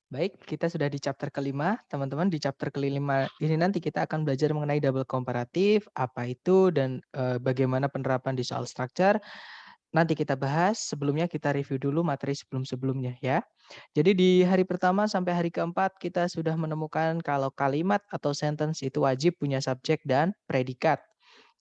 Baik, kita sudah di chapter kelima, teman-teman. Di chapter kelima ini nanti kita akan belajar mengenai double komparatif, apa itu, dan bagaimana penerapan di soal structure. Nanti kita bahas, sebelumnya kita review dulu materi sebelum-sebelumnya ya. Jadi di hari pertama sampai hari keempat kita sudah menemukan kalau kalimat atau sentence itu wajib punya subjek dan predikat.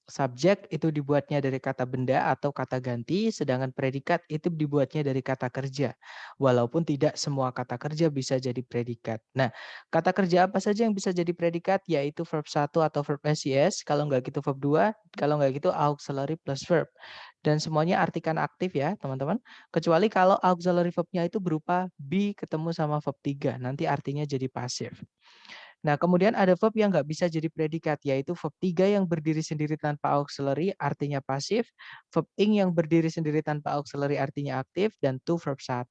Subjek itu dibuatnya dari kata benda atau kata ganti, sedangkan predikat itu dibuatnya dari kata kerja. Walaupun tidak semua kata kerja bisa jadi predikat. Nah, kata kerja apa saja yang bisa jadi predikat? Yaitu verb 1 atau verb SIS, kalau nggak gitu verb 2, kalau nggak gitu auxiliary plus verb. Dan semuanya artikan aktif ya, teman-teman. Kecuali kalau auxiliary verbnya itu berupa be ketemu sama verb 3, nanti artinya jadi pasif. Nah, kemudian ada verb yang nggak bisa jadi predikat, yaitu verb 3 yang berdiri sendiri tanpa auxiliary artinya pasif, verb ing yang berdiri sendiri tanpa auxiliary artinya aktif, dan to verb 1.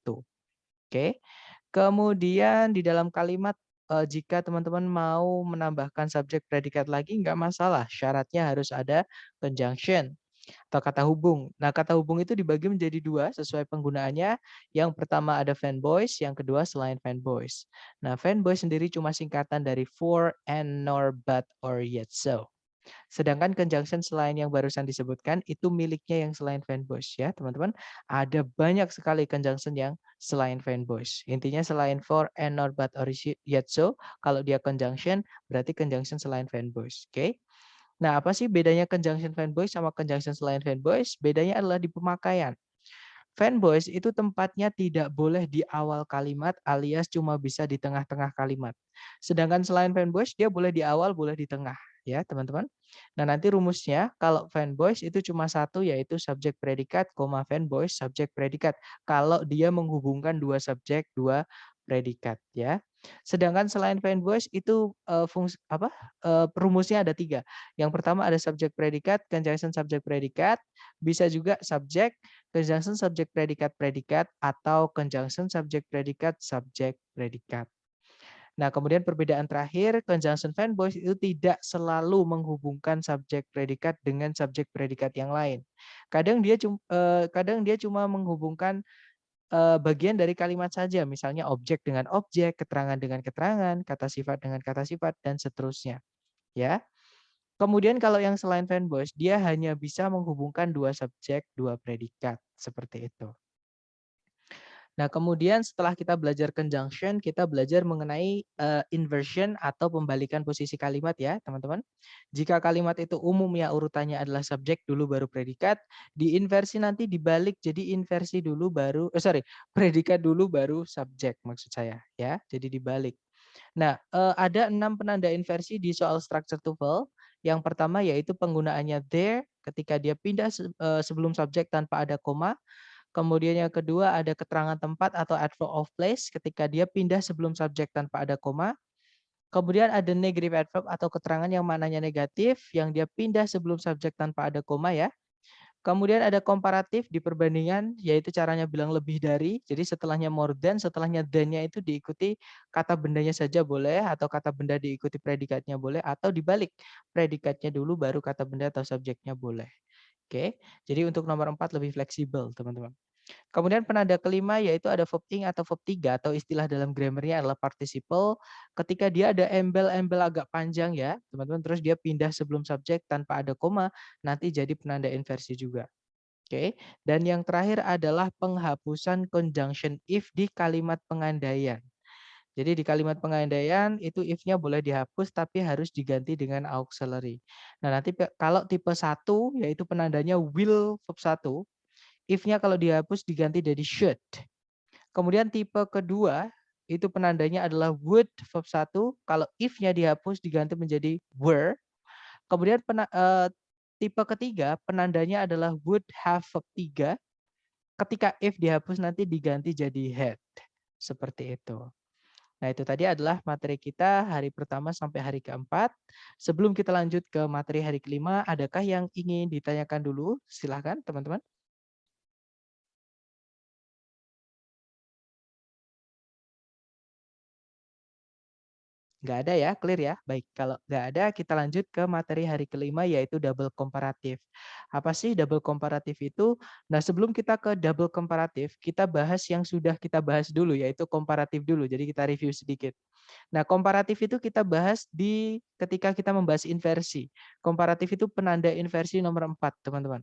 Oke. Kemudian di dalam kalimat, jika teman-teman mau menambahkan subjek predikat lagi nggak masalah, syaratnya harus ada conjunction atau kata hubung. Nah, kata hubung itu dibagi menjadi dua sesuai penggunaannya. Yang pertama ada fanboys, yang kedua selain fanboys. Nah, fanboy sendiri cuma singkatan dari for, and, nor, but, or, yet so. Sedangkan conjunction selain yang barusan disebutkan itu miliknya yang selain fanboys ya, teman-teman. Ada banyak sekali conjunction yang selain fanboys. Intinya selain for, and, nor, but, or, yet so, kalau dia conjunction berarti conjunction selain fanboys. Oke. Nah, apa sih bedanya conjunction fanboys sama conjunction selain fanboys? Bedanya adalah di pemakaian. Fanboys itu tempatnya tidak boleh di awal kalimat alias cuma bisa di tengah-tengah kalimat. Sedangkan selain fanboys dia boleh di awal, boleh di tengah ya, teman-teman. Nah, nanti rumusnya kalau fanboys itu cuma satu yaitu subjek predikat, fanboys subjek predikat. Kalau dia menghubungkan dua subjek, dua predikat ya. Sedangkan selain fanboys itu rumusnya ada tiga. Yang pertama ada subjek predikat, conjunction subjek predikat, bisa juga subjek, conjunction subjek predikat predikat, atau conjunction subjek predikat subjek predikat. Nah, kemudian perbedaan terakhir, conjunction fanboys itu tidak selalu menghubungkan subjek predikat dengan subjek predikat yang lain. Kadang dia cuma menghubungkan bagian dari kalimat saja, misalnya objek dengan objek, keterangan dengan keterangan, kata sifat dengan kata sifat, dan seterusnya. Ya. Kemudian kalau yang selain fanboys, dia hanya bisa menghubungkan dua subjek, dua predikat, seperti itu. Nah, kemudian setelah kita belajar conjunction, kita belajar mengenai inversion atau pembalikan posisi kalimat ya, teman-teman. Jika kalimat itu umumnya urutannya adalah subjek dulu baru predikat, di inversi nanti dibalik jadi inversi dulu baru predikat dulu baru subjek maksud saya ya. Jadi dibalik. Nah, ada 6 penanda inversi di soal structure TOEFL. Yang pertama yaitu penggunaannya there ketika dia pindah sebelum subjek tanpa ada koma. Kemudian yang kedua ada keterangan tempat atau adverb of place ketika dia pindah sebelum subjek tanpa ada koma. Kemudian ada negative adverb atau keterangan yang maknanya negatif yang dia pindah sebelum subjek tanpa ada koma ya. Kemudian ada komparatif di perbandingan, yaitu caranya bilang lebih dari. Jadi setelahnya more than, setelahnya than-nya itu diikuti kata bendanya saja boleh, atau kata benda diikuti predikatnya boleh, atau dibalik. Predikatnya dulu baru kata benda atau subjeknya boleh. Oke, jadi untuk nomor 4 lebih fleksibel, teman-teman. Kemudian penanda kelima yaitu ada verb ing atau verb 3 atau istilah dalam grammarnya adalah participle. Ketika dia ada embel-embel agak panjang ya, teman-teman, terus dia pindah sebelum subjek tanpa ada koma, nanti jadi penanda inversi juga. Oke. Dan yang terakhir adalah penghapusan conjunction if di kalimat pengandaian. Jadi di kalimat pengandaian itu if-nya boleh dihapus tapi harus diganti dengan auxiliary. Nah, nanti kalau tipe 1 yaitu penandanya will verb 1, if-nya kalau dihapus diganti jadi should. Kemudian tipe kedua itu penandanya adalah would verb 1, kalau if-nya dihapus diganti menjadi were. Kemudian tipe ketiga penandanya adalah would have verb 3, ketika if dihapus nanti diganti jadi had. Seperti itu. Nah, itu tadi adalah materi kita hari pertama sampai hari keempat. Sebelum kita lanjut ke materi hari kelima, adakah yang ingin ditanyakan dulu? Silahkan, teman-teman. Nggak ada ya, clear ya? Baik, kalau nggak ada kita lanjut ke materi hari kelima yaitu double komparatif. Apa sih double komparatif itu? Nah, sebelum kita ke double komparatif, kita bahas yang sudah kita bahas dulu yaitu komparatif dulu. Jadi kita review sedikit. Nah, komparatif itu kita bahas di ketika kita membahas inversi. Komparatif itu penanda inversi nomor 4, teman-teman.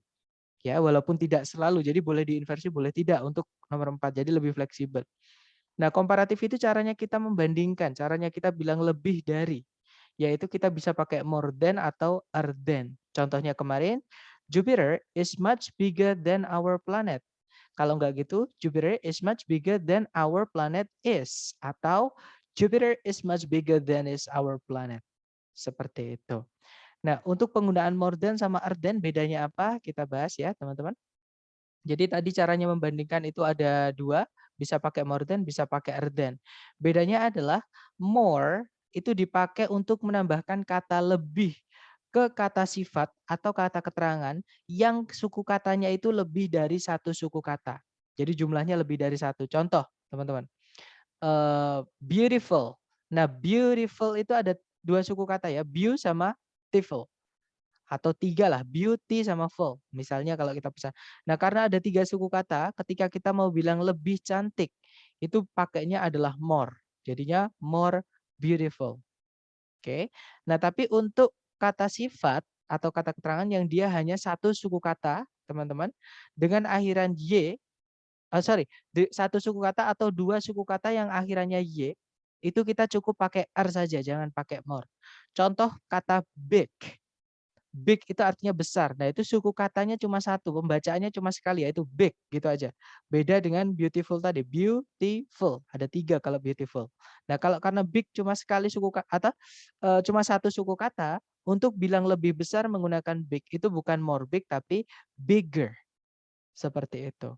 Ya, walaupun tidak selalu, jadi boleh diinversi, boleh tidak untuk nomor 4, jadi lebih fleksibel. Nah, komparatif itu caranya kita membandingkan, caranya kita bilang lebih dari, yaitu kita bisa pakai more than atau other than. Contohnya kemarin, Jupiter is much bigger than our planet. Kalau nggak gitu, Jupiter is much bigger than our planet is. Atau Jupiter is much bigger than is our planet. Seperti itu. Nah, untuk penggunaan more than sama other than bedanya apa? Kita bahas ya, teman-teman. Jadi tadi caranya membandingkan itu ada dua, bisa pakai more than, bisa pakai other than. Bedanya adalah more itu dipakai untuk menambahkan kata lebih ke kata sifat atau kata keterangan yang suku katanya itu lebih dari satu suku kata. Jadi jumlahnya lebih dari satu. Contoh, teman-teman. Beautiful. Nah, beautiful itu ada dua suku kata ya, beau sama tiful atau tiga lah, beauty sama full. Misalnya kalau kita pesan. Nah, karena ada tiga suku kata, ketika kita mau bilang lebih cantik, itu pakainya adalah more. Jadinya more beautiful. Oke. Nah, tapi untuk kata sifat atau kata keterangan yang dia hanya satu suku kata, teman-teman, dengan akhiran y, satu suku kata atau dua suku kata yang akhirannya y, itu kita cukup pakai r saja, jangan pakai more. Contoh kata big. Big itu artinya besar. Nah, itu suku katanya cuma satu, pembacaannya cuma sekali, yaitu big, gitu aja. Beda dengan beautiful tadi, beautiful. Ada tiga kalau beautiful. Nah, kalau karena big cuma sekali suku kata, cuma satu suku kata, untuk bilang lebih besar menggunakan big, itu bukan more big, tapi bigger. Seperti itu.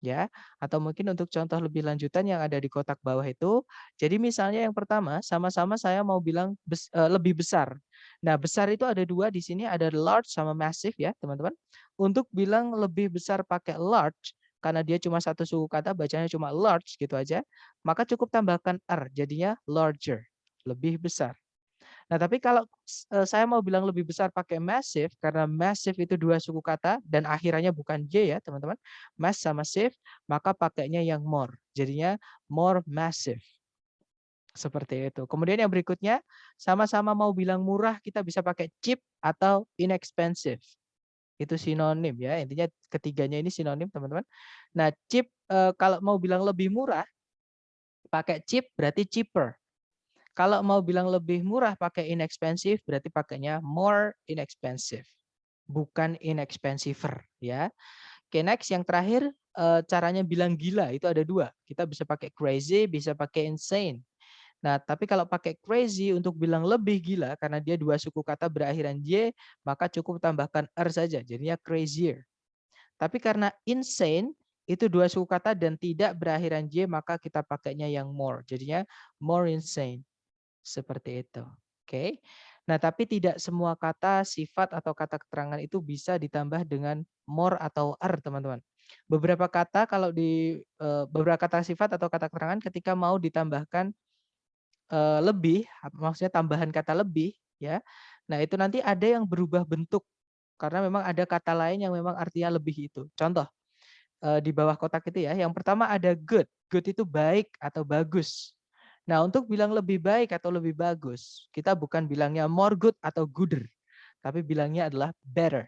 Ya, atau mungkin untuk contoh lebih lanjutan yang ada di kotak bawah itu. Jadi misalnya yang pertama, sama-sama saya mau bilang lebih besar. Nah, besar itu ada dua di sini, ada large sama massive ya, teman-teman. Untuk bilang lebih besar pakai large, karena dia cuma satu suku kata, bacanya cuma large gitu aja, maka cukup tambahkan r, jadinya larger, lebih besar. Nah, tapi kalau saya mau bilang lebih besar pakai massive, karena massive itu dua suku kata dan akhirannya bukan J ya, teman-teman. Mass sama sive, maka pakainya yang more. Jadinya more massive. Seperti itu. Kemudian yang berikutnya, sama-sama mau bilang murah, kita bisa pakai cheap atau inexpensive. Itu sinonim ya, intinya ketiganya ini sinonim, teman-teman. Nah, cheap, kalau mau bilang lebih murah, pakai cheap berarti cheaper. Kalau mau bilang lebih murah pakai inexpensive, berarti pakainya more inexpensive, bukan inexpensiver ya. Oke, next yang terakhir, caranya bilang gila itu ada dua. Kita bisa pakai crazy, bisa pakai insane. Nah, tapi kalau pakai crazy untuk bilang lebih gila karena dia dua suku kata berakhiran y, maka cukup tambahkan er saja, jadinya crazier. Tapi karena insane itu dua suku kata dan tidak berakhiran y, maka kita pakainya yang more, jadinya more insane. Seperti itu. Oke. Nah, tapi tidak semua kata, sifat, atau kata keterangan itu bisa ditambah dengan more atau er, teman-teman. Beberapa kata kalau di beberapa kata sifat atau kata keterangan ketika mau ditambahkan lebih, maksudnya tambahan kata lebih, ya. Nah, itu nanti ada yang berubah bentuk karena memang ada kata lain yang memang artinya lebih itu. Contoh di bawah kotak itu ya. Yang pertama ada good. Good itu baik atau bagus. Nah, untuk bilang lebih baik atau lebih bagus, kita bukan bilangnya more good atau gooder, tapi bilangnya adalah better.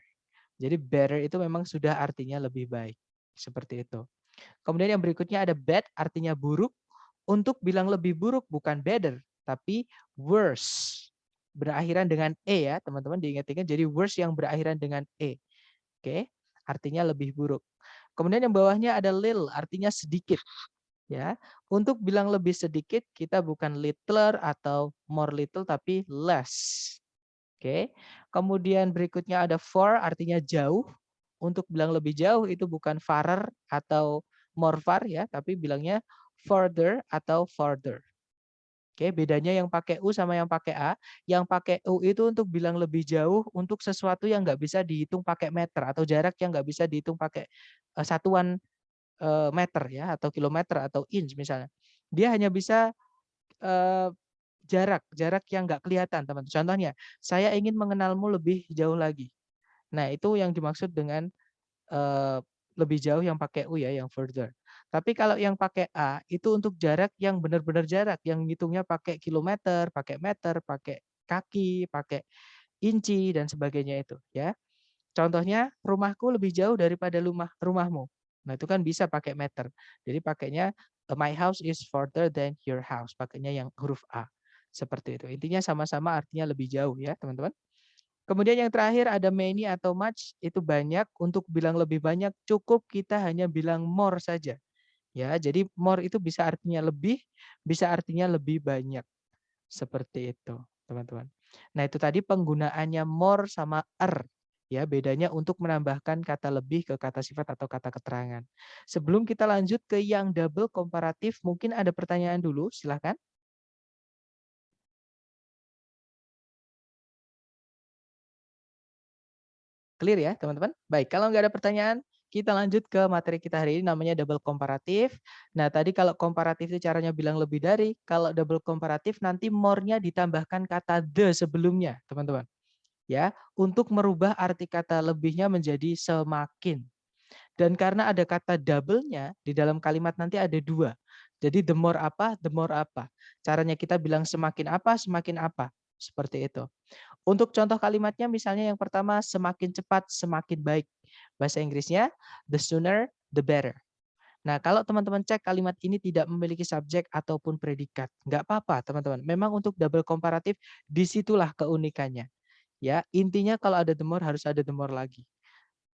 Jadi better itu memang sudah artinya lebih baik. Seperti itu. Kemudian yang berikutnya ada bad, artinya buruk. Untuk bilang lebih buruk bukan better, tapi worse. Berakhiran dengan e ya, teman-teman diingat-ingat. Jadi worse yang berakhiran dengan e. Oke, artinya lebih buruk. Kemudian yang bawahnya ada little, artinya sedikit. Ya, untuk bilang lebih sedikit kita bukan littler atau more little tapi less. Oke. Kemudian berikutnya ada far artinya jauh. Untuk bilang lebih jauh itu bukan farer atau more far ya, tapi bilangnya further atau farther. Oke, bedanya yang pakai U sama yang pakai A. Yang pakai U itu untuk bilang lebih jauh untuk sesuatu yang nggak bisa dihitung pakai meter atau jarak yang nggak bisa dihitung pakai satuan meter ya atau kilometer atau inch misalnya. Dia hanya bisa jarak yang nggak kelihatan, teman-teman. Contohnya, saya ingin mengenalmu lebih jauh lagi. Nah, itu yang dimaksud dengan eee, lebih jauh yang pakai U ya, yang further. Tapi kalau yang pakai A, itu untuk jarak yang benar-benar jarak, yang ngitungnya pakai kilometer, pakai meter, pakai kaki, pakai inci, dan sebagainya itu, ya. Contohnya, rumahku lebih jauh daripada rumahmu. Nah, itu kan bisa pakai meter. Jadi pakainya, my house is further than your house, pakainya yang huruf A, seperti itu. Intinya sama-sama artinya lebih jauh ya, teman-teman. Kemudian yang terakhir ada many atau much, itu banyak. Untuk bilang lebih banyak, cukup kita hanya bilang more saja. Ya, jadi more itu bisa artinya lebih, bisa artinya lebih banyak. Seperti itu, teman-teman. Nah, itu tadi penggunaannya more sama ya, bedanya untuk menambahkan kata lebih ke kata sifat atau kata keterangan. Sebelum kita lanjut ke yang double komparatif, mungkin ada pertanyaan dulu, silakan. Clear ya, teman-teman? Baik, kalau nggak ada pertanyaan, kita lanjut ke materi kita hari ini, namanya double komparatif. Nah, tadi kalau komparatif itu caranya bilang lebih dari, kalau double komparatif nanti more-nya ditambahkan kata the sebelumnya, teman-teman. Ya, untuk merubah arti kata lebihnya menjadi semakin. Dan karena ada kata double-nya, di dalam kalimat nanti ada dua. Jadi the more apa, the more apa. Caranya kita bilang semakin apa, semakin apa. Seperti itu. Untuk contoh kalimatnya misalnya yang pertama, semakin cepat, semakin baik. Bahasa Inggrisnya, the sooner, the better. Nah, kalau teman-teman cek kalimat ini tidak memiliki subjek ataupun predikat, nggak apa-apa teman-teman. Memang untuk double komparatif, disitulah keunikannya. Ya, intinya kalau ada the more harus ada the more lagi.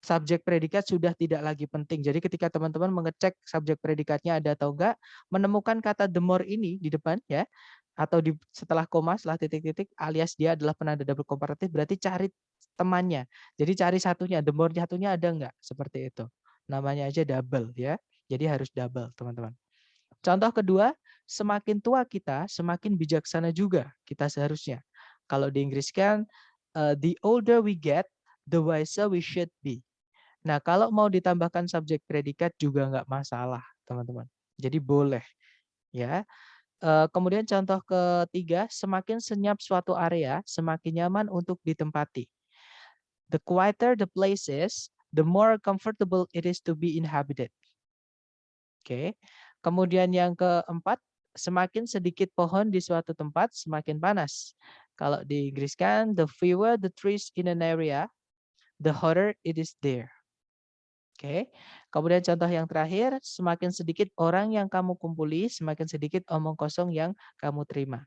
Subjek predikat sudah tidak lagi penting. Jadi ketika teman-teman mengecek subjek predikatnya ada atau enggak, menemukan kata the more ini di depan ya, atau di setelah koma, setelah titik-titik alias dia adalah penanda double komparatif, berarti cari temannya. Jadi cari satunya, the more satunya ada enggak? Seperti itu. Namanya aja double ya. Jadi harus double, teman-teman. Contoh kedua, semakin tua kita, semakin bijaksana juga kita seharusnya. Kalau di Inggris kan, the older we get, the wiser we should be. Nah, kalau mau ditambahkan subjek predikat juga nggak masalah, teman-teman. Jadi boleh, ya. Kemudian contoh ketiga, semakin senyap suatu area, semakin nyaman untuk ditempati. The quieter the place is, the more comfortable it is to be inhabited. Oke. Kemudian yang keempat, semakin sedikit pohon di suatu tempat, semakin panas. Kalau di Inggris kan, the fewer the trees in an area, the hotter it is there. Oke. Kemudian contoh yang terakhir, semakin sedikit orang yang kamu kumpuli, semakin sedikit omong kosong yang kamu terima.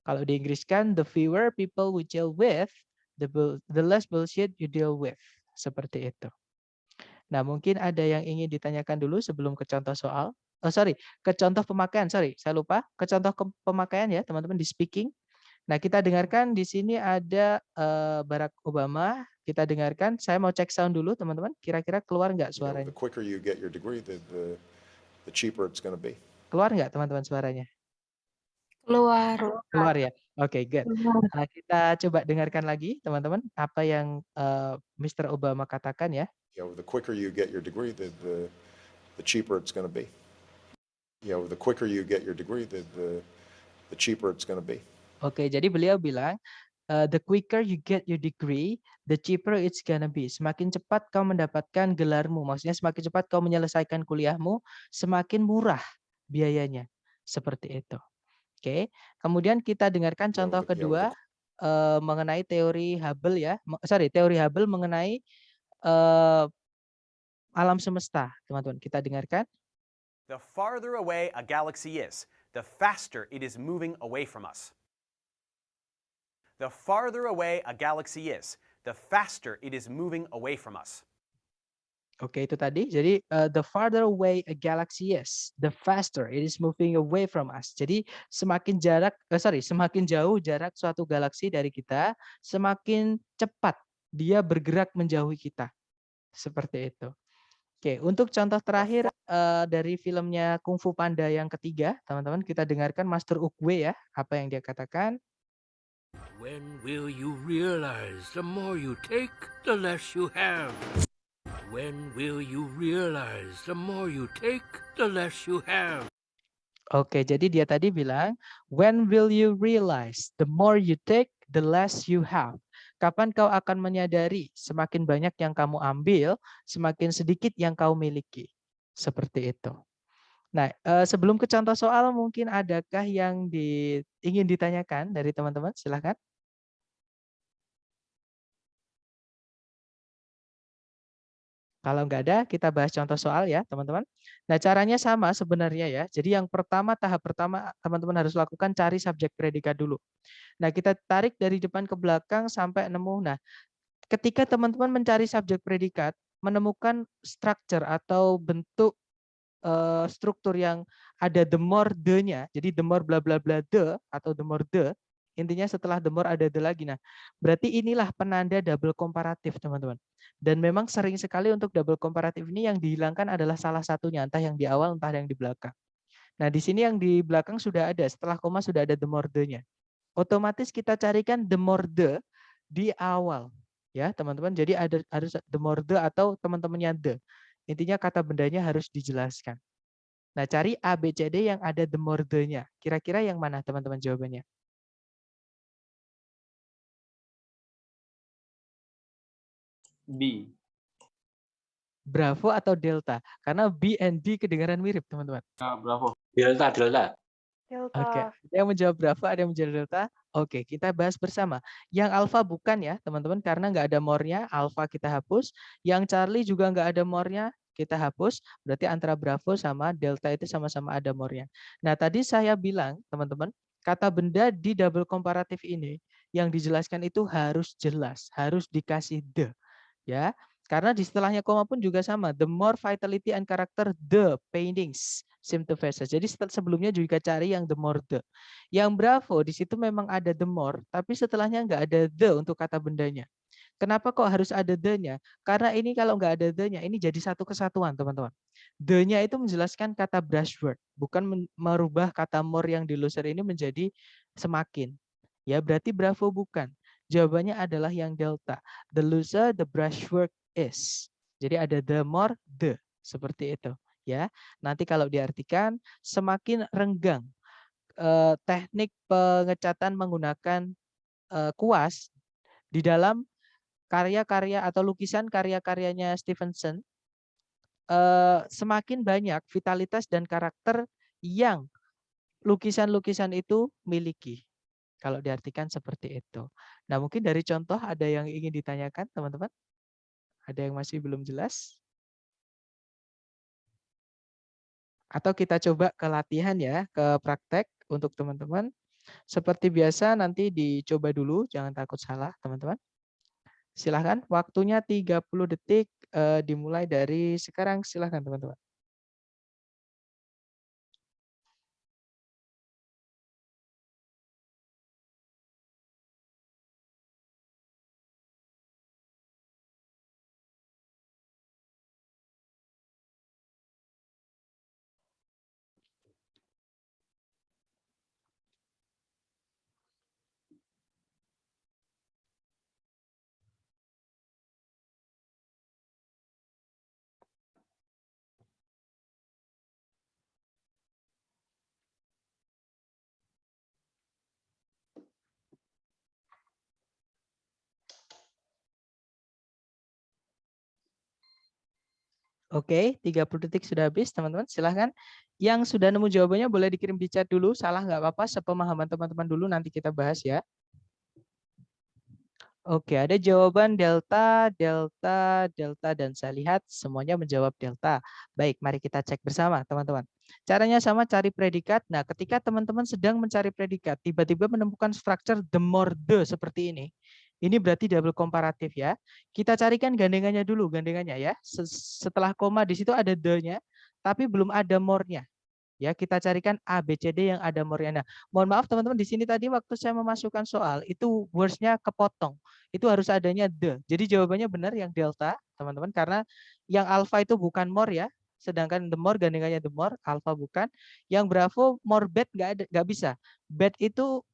Kalau di Inggris kan, the fewer people we deal with, the less bullshit you deal with. Seperti itu. Nah, mungkin ada yang ingin ditanyakan dulu sebelum ke contoh soal. Oh, sorry, ke contoh pemakaian. Sorry, saya lupa. Ke contoh pemakaian ya, teman-teman, di speaking. Nah, kita dengarkan di sini ada Barack Obama. Kita dengarkan. Saya mau cek sound dulu, teman-teman. Kira-kira keluar nggak suaranya? The quicker you get your degree, the cheaper it's going to be. Keluar nggak, teman-teman, suaranya? Keluar. Keluar ya? Oke, good. Keluar. Kita coba dengarkan lagi, teman-teman, apa yang Mr. Obama katakan ya. The quicker you get your degree, the cheaper it's going to be. The quicker you get your degree, the cheaper it's going to be. Oke, jadi beliau bilang, the quicker you get your degree, the cheaper it's gonna be. Semakin cepat kau mendapatkan gelarmu, maksudnya semakin cepat kau menyelesaikan kuliahmu, semakin murah biayanya. Seperti itu. Oke, kemudian kita dengarkan contoh kedua mengenai teori Hubble ya. Teori Hubble mengenai alam semesta, teman-teman. Kita dengarkan. The farther away a galaxy is, the faster it is moving away from us. The farther away a galaxy is, the faster it is moving away from us. Oke, itu tadi. Jadi the farther away a galaxy is, the faster it is moving away from us. Jadi semakin jauh jarak suatu galaksi dari kita, semakin cepat dia bergerak menjauhi kita. Seperti itu. Oke, untuk contoh terakhir dari filmnya Kung Fu Panda yang ketiga, teman-teman, kita dengarkan Master Oogway ya, apa yang dia katakan. When will you realize the more you take, the less you have? When will you realize the more you take, the less you have? Oke, jadi dia tadi bilang, when will you realize the more you take, the less you have. Kapan kau akan menyadari semakin banyak yang kamu ambil, semakin sedikit yang kau miliki. Seperti itu. Nah, sebelum ke contoh soal, mungkin adakah yang ingin ditanyakan dari teman-teman? Silakan. Kalau nggak ada, kita bahas contoh soal ya, teman-teman. Nah, caranya sama sebenarnya ya. Jadi yang pertama, tahap pertama, teman-teman harus lakukan cari subjek predikat dulu. Nah, kita tarik dari depan ke belakang sampai nemu. Nah, ketika teman-teman mencari subjek predikat, menemukan structure atau bentuk struktur yang ada the more the-nya, jadi the more bla bla bla the atau the more the, intinya setelah the more ada the lagi. Nah, berarti inilah penanda double komparatif, teman-teman. Dan memang sering sekali untuk double komparatif ini yang dihilangkan adalah salah satunya, entah yang di awal, entah yang di belakang. Nah, di sini yang di belakang sudah ada, setelah koma sudah ada the more the-nya. Otomatis kita carikan the more the di awal. Ya, teman-teman. Jadi harus the more the atau teman-temannya the. Intinya kata bendanya harus dijelaskan. Nah, cari A, B, C, D yang ada the more the-nya. Kira-kira yang mana teman-teman jawabannya? B. Bravo atau Delta? Karena B and D kedengaran mirip, teman-teman. Bravo. Delta. Delta. Oke, ada yang menjawab Bravo, ada yang menjawab Delta. Oke, kita bahas bersama. Yang Alpha bukan ya, teman-teman, karena nggak ada more-nya, Alpha kita hapus. Yang Charlie juga nggak ada more-nya, kita hapus. Berarti antara Bravo sama Delta itu sama-sama ada more-nya. Nah, tadi saya bilang, teman-teman, kata benda di double komparatif ini, yang dijelaskan itu harus jelas, harus dikasih the. Ya, karena di setelahnya koma pun juga sama. The more vitality and character, the paintings seem to face. Jadi sebelumnya juga cari yang the more the. Yang Bravo di situ memang ada the more, tapi setelahnya nggak ada the untuk kata bendanya. Kenapa kok harus ada the-nya? Karena ini kalau nggak ada the-nya, ini jadi satu kesatuan, teman-teman. The-nya itu menjelaskan kata brushwork, bukan merubah kata more yang di loser ini menjadi semakin. Ya, berarti Bravo bukan. Jawabannya adalah yang Delta. The loser, the brushwork is. Jadi ada the more, the. Seperti itu. Ya, nanti kalau diartikan semakin renggang teknik pengecatan menggunakan kuas di dalam karya-karya atau lukisan karya-karyanya Stevenson, semakin banyak vitalitas dan karakter yang lukisan-lukisan itu miliki. Kalau diartikan seperti itu. Nah, mungkin dari contoh ada yang ingin ditanyakan, teman-teman? Ada yang masih belum jelas? Atau kita coba ke latihan ya, ke praktek untuk teman-teman. Seperti biasa nanti dicoba dulu, jangan takut salah, teman-teman. Silahkan, waktunya 30 detik dimulai dari sekarang. Silahkan, teman-teman. Oke, 30 detik sudah habis, teman-teman. Silahkan. Yang sudah nemu jawabannya boleh dikirim di chat dulu. Salah nggak apa-apa, sepemahaman teman-teman dulu. Nanti kita bahas ya. Oke, ada jawaban delta, delta, delta, dan saya lihat semuanya menjawab delta. Baik, mari kita cek bersama, teman-teman. Caranya sama, cari predikat. Nah, ketika teman-teman sedang mencari predikat, tiba-tiba menemukan structure the more the seperti ini. Ini berarti double komparatif ya. Kita carikan gandengannya dulu, gandengannya ya. Setelah koma di situ ada the-nya, tapi belum ada more-nya. Ya, kita carikan A, B, C, D yang ada more-nya. Nah, mohon maaf teman-teman, di sini tadi waktu saya memasukkan soal, itu words-nya kepotong. Itu harus adanya the. Jadi jawabannya benar yang delta, teman-teman, karena yang alpha itu bukan more ya. Sedangkan the more gandengannya the more, alpha bukan. Yang bravo more bad nggak bisa. Bad itu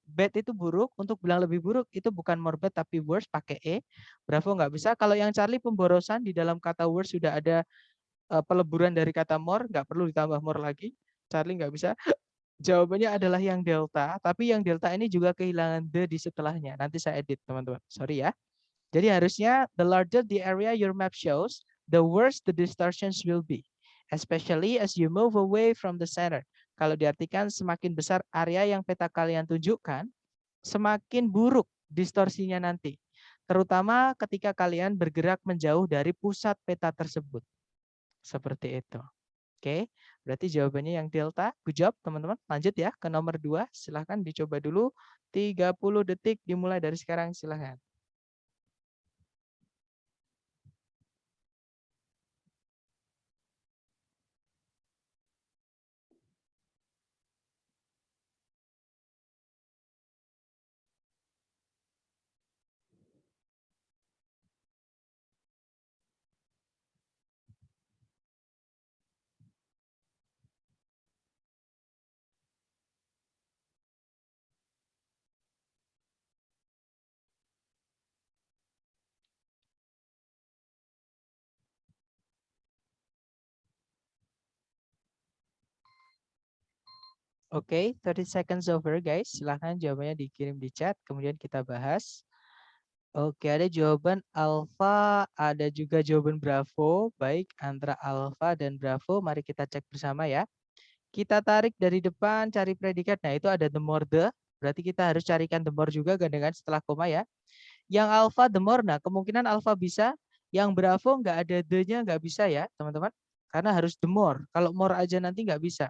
bad itu buruk. Untuk bilang lebih buruk itu bukan more bad tapi worse pakai E. Bravo nggak bisa. Kalau yang Charlie pemborosan di dalam kata worse sudah ada peleburan dari kata more, nggak perlu ditambah more lagi. Charlie nggak bisa. Jawabannya adalah yang delta, tapi yang delta ini juga kehilangan the di setelahnya. Nanti saya edit, teman-teman. Sorry ya. Jadi harusnya the larger the area your map shows, the worse the distortions will be. Especially as you move away from the center. Kalau diartikan semakin besar area yang peta kalian tunjukkan, semakin buruk distorsinya nanti. Terutama ketika kalian bergerak menjauh dari pusat peta tersebut. Seperti itu. Oke, berarti jawabannya yang delta. Good job, teman-teman. Lanjut ya ke nomor 2. Silahkan dicoba dulu. 30 detik dimulai dari sekarang. Silahkan. Oke, 30 seconds over guys. Silahkan jawabannya dikirim di chat, kemudian kita bahas. Oke, ada jawaban alfa, ada juga jawaban bravo. Baik, antara alfa dan bravo, mari kita cek bersama ya. Kita tarik dari depan, cari predikat. Nah, itu ada the more the. Berarti kita harus carikan the more juga gandengan setelah koma ya. Yang alfa the more, nah kemungkinan alfa bisa. Yang bravo nggak ada the-nya, nggak bisa ya, teman-teman. Karena harus the more. Kalau more aja nanti nggak bisa.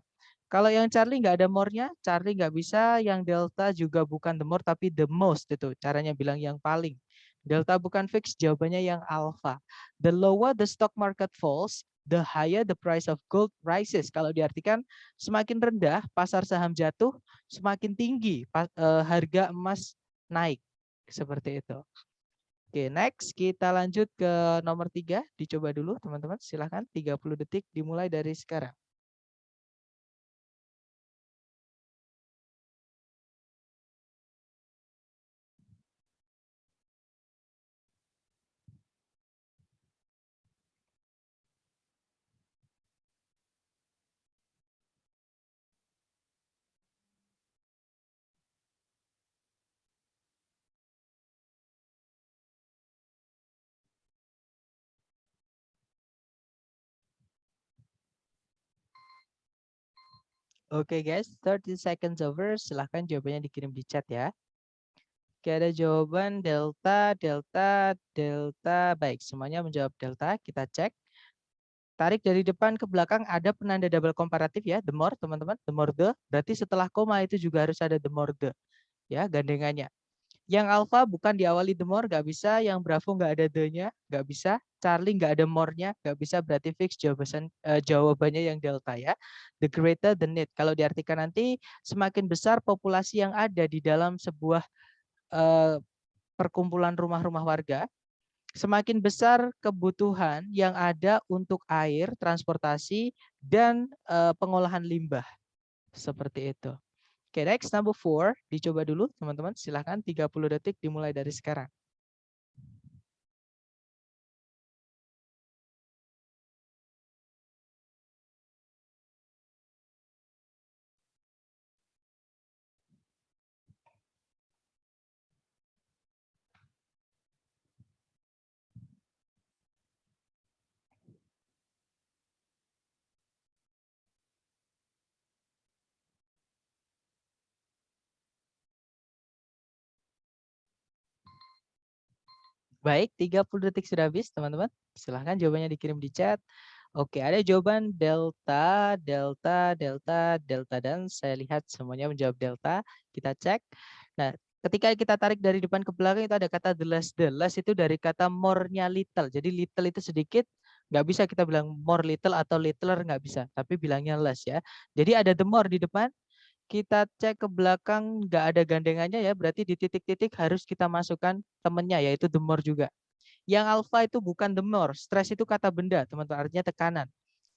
Kalau yang Charlie nggak ada more-nya, Charlie nggak bisa. Yang delta juga bukan the more, tapi the most itu. Caranya bilang yang paling. Delta bukan fix, jawabannya yang alpha. The lower the stock market falls, the higher the price of gold rises. Kalau diartikan semakin rendah pasar saham jatuh, semakin tinggi harga emas naik. Seperti itu. Oke, next kita lanjut ke nomor 3. Dicoba dulu teman-teman, silahkan 30 detik dimulai dari sekarang. Oke guys, 30 seconds over. Silahkan jawabannya dikirim di chat ya. Oke, ada jawaban delta, delta, delta. Baik, semuanya menjawab delta. Kita cek. Tarik dari depan ke belakang ada penanda double komparatif ya, the more teman-teman, the more the. Berarti setelah koma itu juga harus ada the more the. Ya, gandengannya. Yang alpha bukan diawali the more, nggak bisa. Yang bravo nggak ada the-nya, nggak bisa. Charlie nggak ada more-nya, nggak bisa. Berarti fix jawabannya yang delta ya. The greater the need. Kalau diartikan nanti semakin besar populasi yang ada di dalam sebuah perkumpulan rumah-rumah warga, semakin besar kebutuhan yang ada untuk air, transportasi, dan pengolahan limbah. Seperti itu. Oke, next number 4. Dicoba dulu teman-teman. Silahkan 30 detik dimulai dari sekarang. Baik, 30 detik sudah habis teman-teman. Silahkan jawabannya dikirim di chat. Oke, ada jawaban delta, delta, delta, delta, dan saya lihat semuanya menjawab delta. Kita cek. Nah, ketika kita tarik dari depan ke belakang itu ada kata the less. The less itu dari kata more-nya little. Jadi little itu sedikit, nggak bisa kita bilang more little atau littler, nggak bisa. Tapi bilangnya less ya. Jadi ada the more di depan. Kita cek ke belakang nggak ada gandengannya ya, berarti di titik-titik harus kita masukkan temennya yaitu the more juga. Yang alpha itu bukan the more, stress itu kata benda teman-teman, artinya tekanan.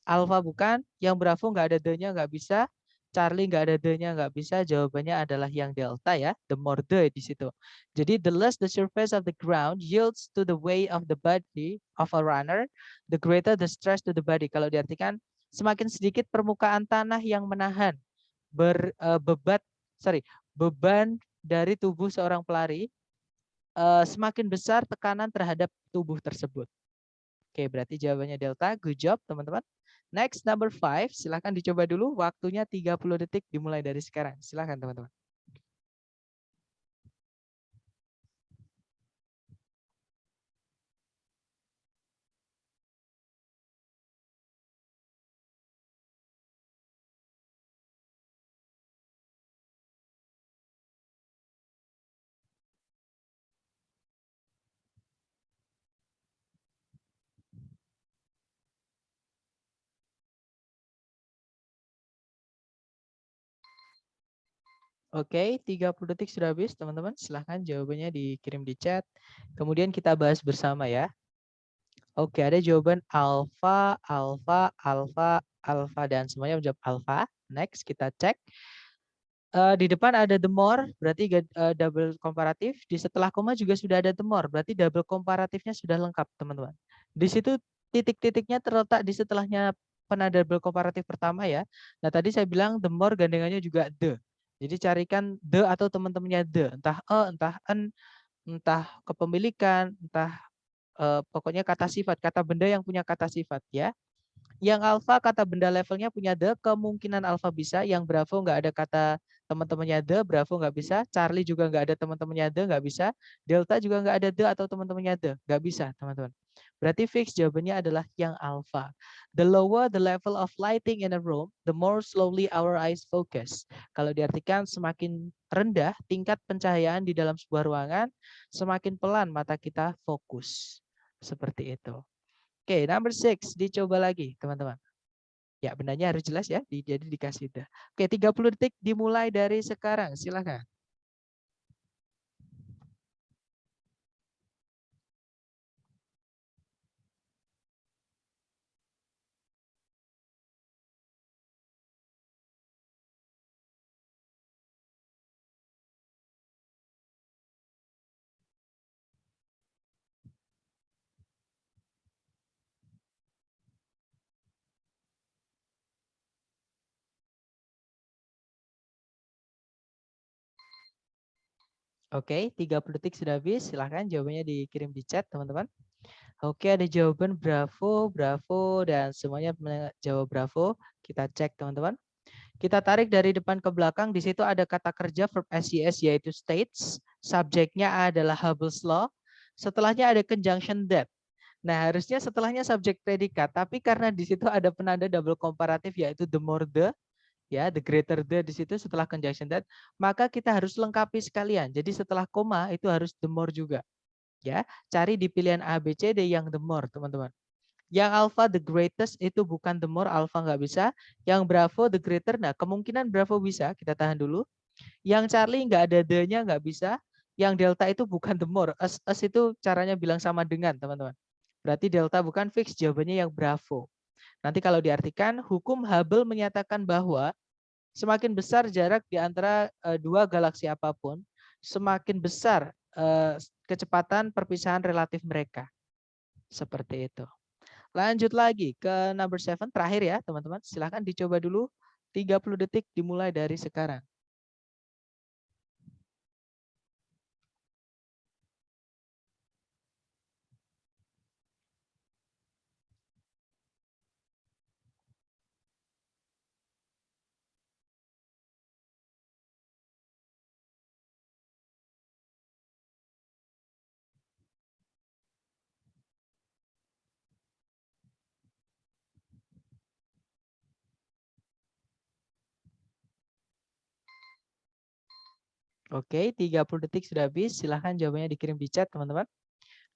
Alpha bukan, yang bravo nggak ada the-nya, nggak bisa. Charlie nggak ada the-nya, nggak bisa. Jawabannya adalah yang delta ya. The more the di situ. Jadi the less the surface of the ground yields to the weight of the body of a runner, the greater the stress to the body. Kalau diartikan semakin sedikit permukaan tanah yang menahan beban dari tubuh seorang pelari, semakin besar tekanan terhadap tubuh tersebut. Oke, berarti jawabannya delta. Good job, teman-teman. Next, number 5. Silahkan dicoba dulu. Waktunya 30 detik dimulai dari sekarang. Silahkan, teman-teman. Oke, 30 detik sudah habis, teman-teman. Silahkan jawabannya dikirim di chat. Kemudian kita bahas bersama ya. Oke, ada jawaban alfa, alfa, alfa, alfa, dan semuanya menjawab alfa. Next, kita cek. Di depan ada the more, berarti double komparatif. Di setelah koma juga sudah ada the more, berarti double komparatifnya sudah lengkap, teman-teman. Di situ titik-titiknya terletak di setelahnya penanda double komparatif pertama ya. Nah, tadi saya bilang the more gandengannya juga the. Jadi carikan the atau teman-temannya the, entah entah an, entah kepemilikan, entah pokoknya kata sifat, kata benda yang punya kata sifat ya. Yang alfa kata benda levelnya punya the, kemungkinan alfa bisa. Yang bravo nggak ada kata teman-temannya the, bravo nggak bisa. Charlie juga nggak ada teman-temannya the, nggak bisa. Delta juga nggak ada the atau teman-temannya the, nggak bisa, teman-teman. Berarti fix jawabannya adalah yang alfa. The lower the level of lighting in a room, the more slowly our eyes focus. Kalau diartikan semakin rendah tingkat pencahayaan di dalam sebuah ruangan, semakin pelan mata kita fokus. Seperti itu. Oke, number 6. Dicoba lagi, teman-teman. Ya, bendanya harus jelas ya. Jadi dikasih dah. Oke, 30 detik dimulai dari sekarang. Silakan. Oke, 30 detik sudah habis. Silakan jawabannya dikirim di chat, teman-teman. Oke, ada jawaban bravo, bravo, dan semuanya menjawab bravo. Kita cek, teman-teman. Kita tarik dari depan ke belakang. Di situ ada kata kerja verb SES yaitu states. Subjeknya adalah Hubble's Law. Setelahnya ada conjunction that. Nah, harusnya setelahnya subjek predikat, tapi karena di situ ada penanda double komparatif yaitu the more the, ya, the greater the di situ setelah conjunction that, maka kita harus lengkapi sekalian. Jadi setelah koma itu harus the more juga. Ya, cari di pilihan A, B, C, D yang the more, teman-teman. Yang alpha the greatest itu bukan the more, alpha nggak bisa. Yang bravo the greater, nah kemungkinan bravo bisa, kita tahan dulu. Yang Charlie nggak ada the-nya, nggak bisa. Yang delta itu bukan the more, as itu caranya bilang sama dengan, teman-teman. Berarti delta bukan, fix jawabannya yang bravo. Nanti kalau diartikan, hukum Hubble menyatakan bahwa semakin besar jarak di antara dua galaksi apapun, semakin besar kecepatan perpisahan relatif mereka. Seperti itu. Lanjut lagi ke number 7, terakhir ya teman-teman. Silahkan dicoba dulu. 30 detik dimulai dari sekarang. Oke, 30 detik sudah habis. Silahkan jawabannya dikirim di chat, teman-teman.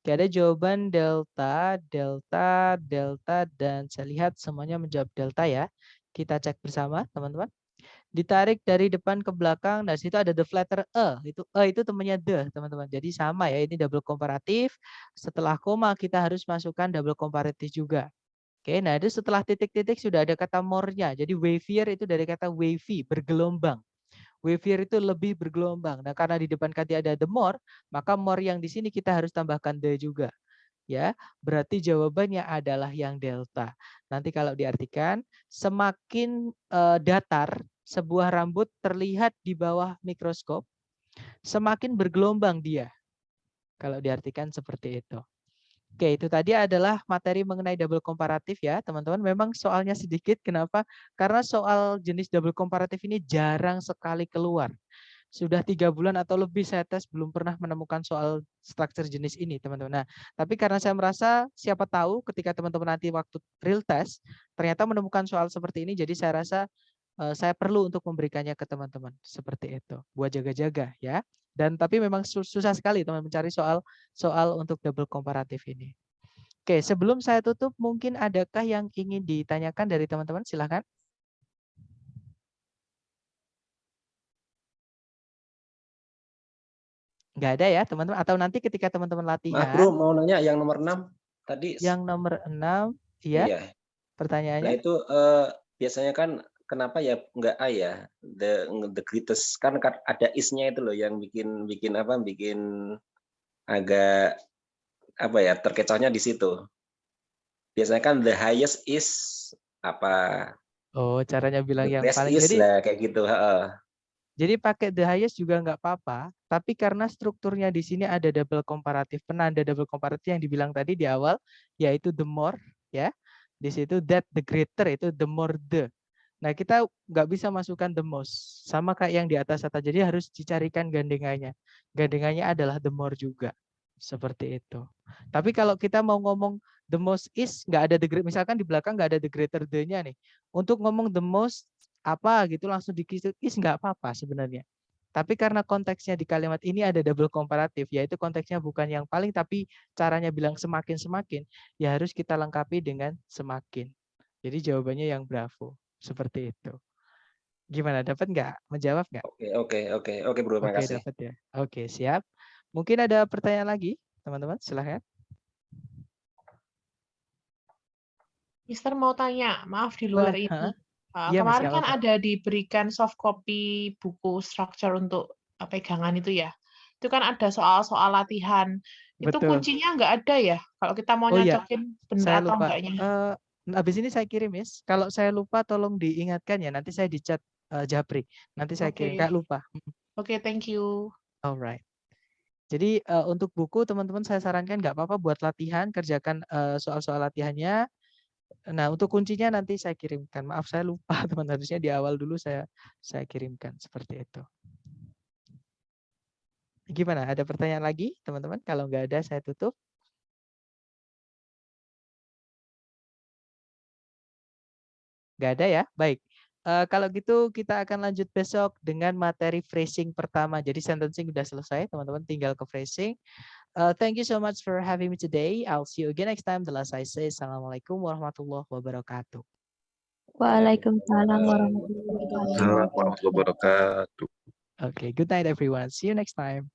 Oke, ada jawaban delta, delta, delta, dan saya lihat semuanya menjawab delta ya. Kita cek bersama, teman-teman. Ditarik dari depan ke belakang, nah situ ada the letter itu temannya the, teman-teman. Jadi sama ya, ini double komparatif. Setelah koma kita harus masukkan double komparatif juga. Oke, nah itu setelah titik-titik sudah ada kata more-nya. Jadi wavier itu dari kata wavy, bergelombang. Wavier itu lebih bergelombang. Nah, karena di depan kata ada the more, maka more yang di sini kita harus tambahkan the juga. Ya, berarti jawabannya adalah yang delta. Nanti kalau diartikan, semakin datar sebuah rambut terlihat di bawah mikroskop, semakin bergelombang dia. Kalau diartikan seperti itu. Oke, itu tadi adalah materi mengenai double komparatif ya, teman-teman. Memang soalnya sedikit, kenapa? Karena soal jenis double komparatif ini jarang sekali keluar. Sudah 3 bulan atau lebih saya tes, belum pernah menemukan soal struktur jenis ini, teman-teman. Nah, tapi karena saya merasa, siapa tahu ketika teman-teman nanti waktu real test, ternyata menemukan soal seperti ini, jadi saya rasa saya perlu untuk memberikannya ke teman-teman. Seperti itu, buat jaga-jaga ya. Dan tapi memang susah sekali teman mencari soal untuk double komparatif ini. Oke, sebelum saya tutup, mungkin adakah yang ingin ditanyakan dari teman-teman? Silahkan. Nggak ada ya, teman-teman? Atau nanti ketika teman-teman Maaf latihan, bro, mau nanya yang nomor 6 tadi. yang nomor 6, iya, Iya. Nah pertanyaannya? itu biasanya kan kenapa ya nggak A ya, the greatest, kan ada is-nya itu loh yang bikin agak apa ya, terkecohnya di situ. Biasanya kan the highest is apa, Oh, caranya bilang the yang best paling. is Jadi lah kayak gitu. Jadi pakai the highest juga nggak apa-apa, tapi karena strukturnya di sini ada double komparatif, penanda double komparatif yang dibilang tadi di awal, yaitu the more, ya. Di situ that, the greater itu the more the. Nah, kita nggak bisa masukkan the most, sama kayak yang di atas jadi harus dicarikan gandengannya. Gandengannya adalah the more juga, seperti itu. Tapi kalau kita mau ngomong the most is, nggak ada the greater, misalkan di belakang nggak ada the greater the-nya nih. Untuk ngomong the most apa gitu langsung dikisut is nggak apa-apa sebenarnya. Tapi karena konteksnya di kalimat ini ada double komparatif, yaitu konteksnya bukan yang paling, tapi caranya bilang semakin-semakin, ya harus kita lengkapi dengan semakin. Jadi jawabannya yang bravo. Seperti itu. Gimana, dapat nggak? Menjawab nggak? Oke bro, Oke, makasih. dapat ya. Oke, siap. Mungkin ada pertanyaan lagi, teman-teman? Silahkan. Mister mau tanya, maaf di Boleh. luar ini. Iya, Miss, Kemarin nggak kan apa-apa. ada diberikan soft copy buku structure untuk pegangan itu ya. Itu kan ada soal-soal latihan. Itu Betul. kuncinya nggak ada ya? Kalau kita mau Oh iya, nyocokin saya benar atau lupa. enggaknya. Habis ini saya kirim, Miss. Kalau saya lupa, tolong diingatkan ya. Nanti saya di chat Japri. Nanti saya kirim. Kayak lupa. Oke, thank you. Alright. Jadi untuk buku, teman-teman saya sarankan nggak apa-apa buat latihan, kerjakan soal-soal latihannya. Nah, untuk kuncinya nanti saya kirimkan. Maaf, saya lupa, teman. Harusnya di awal dulu saya kirimkan. Seperti itu. Gimana? Ada pertanyaan lagi, teman-teman? Kalau nggak ada, saya tutup. Nggak ada ya? Baik. Kalau gitu kita akan lanjut besok dengan materi phrasing pertama. Jadi sentencing udah selesai, teman-teman tinggal ke phrasing. Thank you so much for having me today. I'll see you again next time. The last I say, Assalamualaikum warahmatullahi wabarakatuh. Waalaikumsalam warahmatullahi wabarakatuh. Warahmatullahi wabarakatuh. Okay, good night everyone. See you next time.